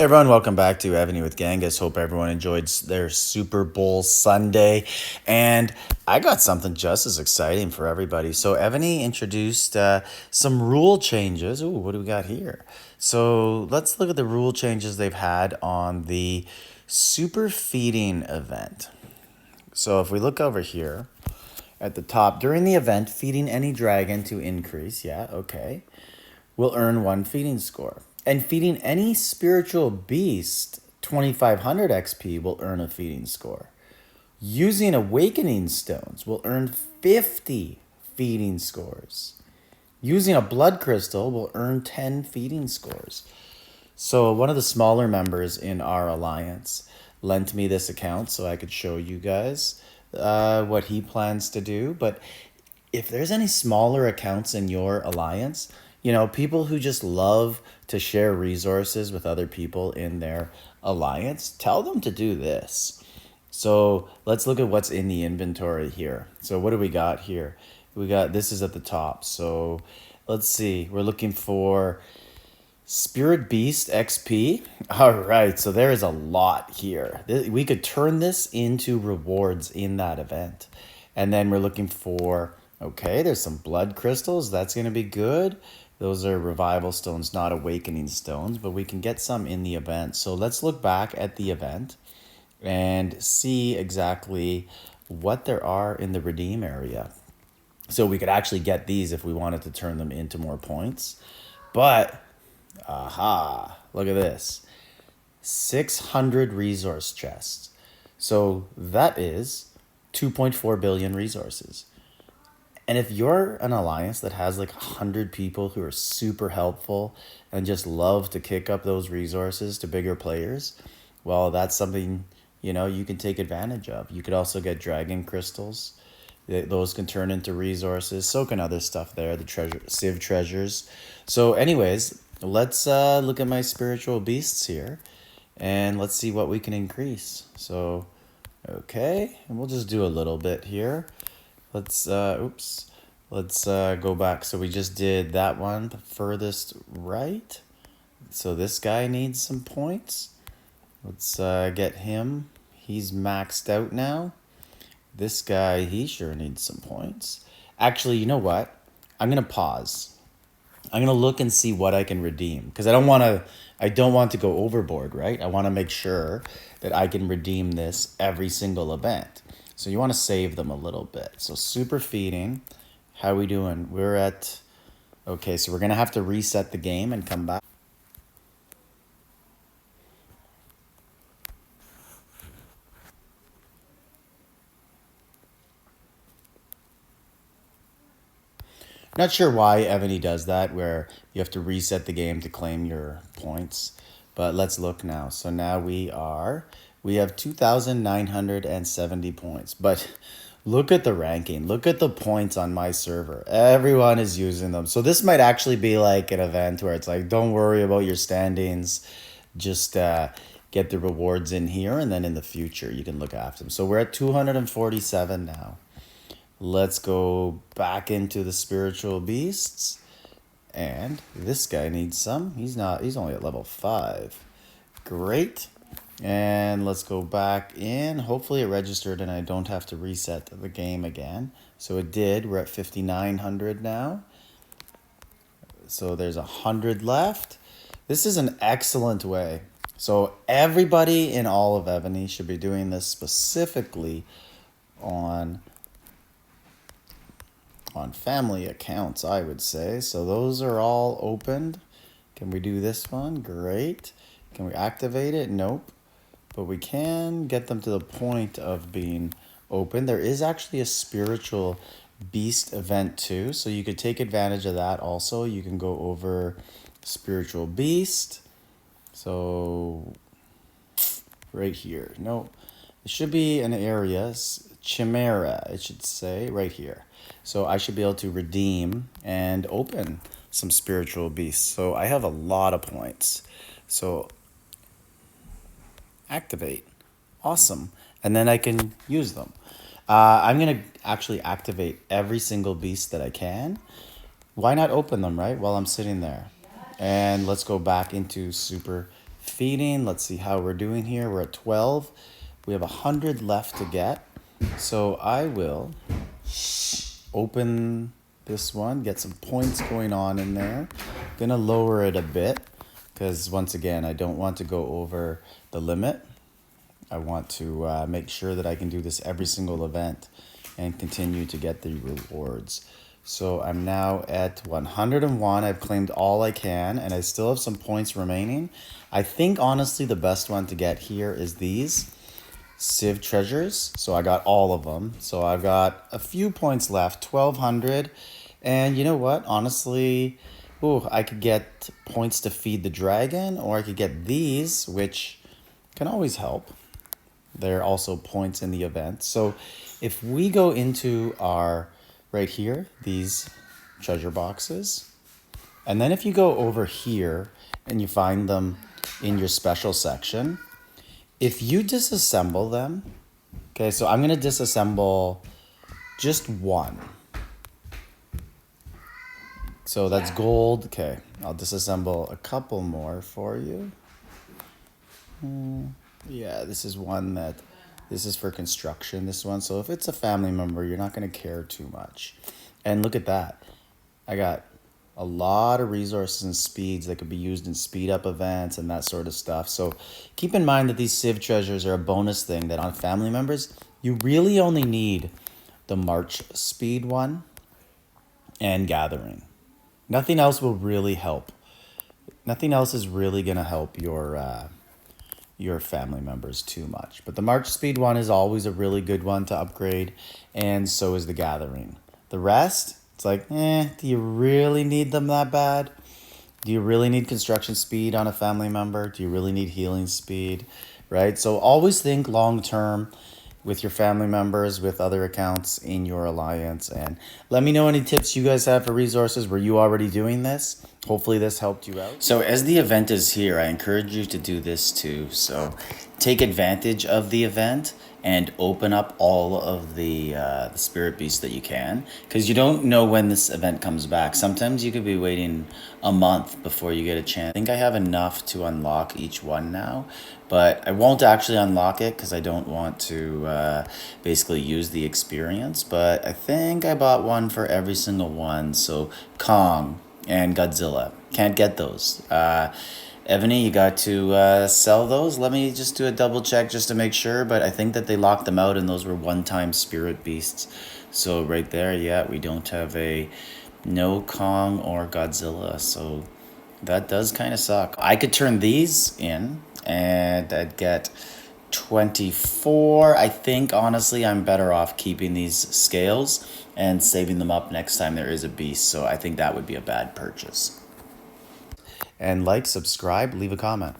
Hey everyone, welcome back to Evony with Genghis. Hope everyone enjoyed their Super Bowl Sunday. And I got something just as exciting for everybody. So Evony introduced some rule changes. Ooh, what do we got here? So let's look at the rule changes they've had on the super feeding event. So if we look over here at the top, during the event, feeding any dragon to increase, yeah, okay, will earn 1 feeding score. And feeding any spiritual beast 2500 XP will earn a feeding score. Using awakening stones will earn 50 feeding scores. Using a blood crystal will earn 10 feeding scores. So one of the smaller members in our alliance lent me this account so I could show you guys what he plans to do. But if there's any smaller accounts in your alliance, you know, people who just love to share resources with other people in their alliance, tell them to do this. So let's look at what's in the inventory here. So what do we got here? We got, this is at the top. So let's see, we're looking for Spirit Beast XP. All right, so there is a lot here. We could turn this into rewards in that event. And then we're looking for, okay, there's some blood crystals. That's going to be good. Those are revival stones, not awakening stones, but we can get some in the event. So let's look back at the event and see exactly what there are in the redeem area. So we could actually get these if we wanted to turn them into more points. But, aha, look at this. 600 resource chests. So that is 2.4 billion resources. And if you're an alliance that has like 100 people who are super helpful and just love to kick up those resources to bigger players, well, that's something, you know, you can take advantage of. You could also get dragon crystals. Those can turn into resources. So can other stuff there, the Civ treasures. So anyways, let's look at my spiritual beasts here and let's see what we can increase. So, okay, and we'll just do a little bit here. Let's go back. So we just did that one, the furthest right. So this guy needs some points. Let's get him. He's maxed out now. This guy, he sure needs some points. Actually, you know what? I'm going to pause. I'm going to look and see what I can redeem because I don't want to go overboard, right? I want to make sure that I can redeem this every single event. So you want to save them a little bit. So super feeding, how we doing? We're at, okay, so we're going to have to reset the game and come back. Not sure why Evony does that, where you have to reset the game to claim your points. But let's look now. So now we have 2,970 points. But look at the ranking. Look at the points on my server. Everyone is using them. So this might actually be like an event where it's like, don't worry about your standings. Just get the rewards in here. And then in the future, you can look after them. So we're at 247 now. Let's go back into the spiritual beasts. And this guy needs some. He's only at level 5. Great. And let's go back in. Hopefully it registered and I don't have to reset the game again. So it did. We're at 5,900 now. So there's 100 left. This is an excellent way. So everybody in all of Evony should be doing this specifically on family accounts, I would say. So those are all opened. Can we do this one? Great. Can we activate it? Nope. But we can get them to the point of being open. There is actually a spiritual beast event too, so you could take advantage of that also. You can go over spiritual beast. So right here. No, it should be an area. Chimera, it should say right here. So I should be able to redeem and open some spiritual beasts. So I have a lot of points. So activate. Awesome. And then I can use them. I'm going to actually activate every single beast that I can. Why not open them, right, while I'm sitting there? And let's go back into super feeding. Let's see how we're doing here. We're at 12. We have 100 left to get. So I will open this one, get some points going on in there. Gonna lower it a bit because once again, I don't want to go over the limit. I want to make sure that I can do this every single event and continue to get the rewards. So I'm now at 101. I've claimed all I can and I still have some points remaining. I think honestly the best one to get here is these Civ treasures. So I got all of them. So I've got a few points left, 1200. And you know what? Honestly, ooh, I could get points to feed the dragon, or I could get these, which can always help. They're also points in the event. So if we go into our, right here, these treasure boxes, and then if you go over here and you find them in your special section, if you disassemble them, okay, so I'm gonna disassemble just one. So that's gold. Okay, I'll disassemble a couple more for you. Yeah, this is one that, this is for construction, this one. So if it's a family member, you're not going to care too much. And look at that. I got a lot of resources and speeds that could be used in speed up events and that sort of stuff. So keep in mind that these Civ treasures are a bonus thing that on family members, you really only need the March speed one and gathering. Nothing else will really help. Nothing else is really going to help your family members too much. But the March speed one is always a really good one to upgrade, and so is the gathering. The rest, it's like, do you really need them that bad? Do you really need construction speed on a family member? Do you really need healing speed, right? So always think long term with your family members, with other accounts in your alliance. And let me know any tips you guys have for resources. Were you already doing this? Hopefully this helped you out. So as the event is here, I encourage you to do this too. So take advantage of the event and open up all of the spirit beasts that you can, because you don't know when this event comes back. Sometimes you could be waiting a month before you get a chance. I think I have enough to unlock each one now, but I won't actually unlock it because I don't want to basically use the experience. But I think I bought one for every single one. So Kong and Godzilla, can't get those. Evony, you got to sell those. Let me just do a double check just to make sure, but I think that they locked them out and those were one-time spirit beasts. So right there, yeah, we don't have no Kong or Godzilla, so that does kind of suck. I could turn these in and I'd get 24. I think honestly I'm better off keeping these scales and saving them up next time there is a beast, so I think that would be a bad purchase. And like, subscribe, leave a comment.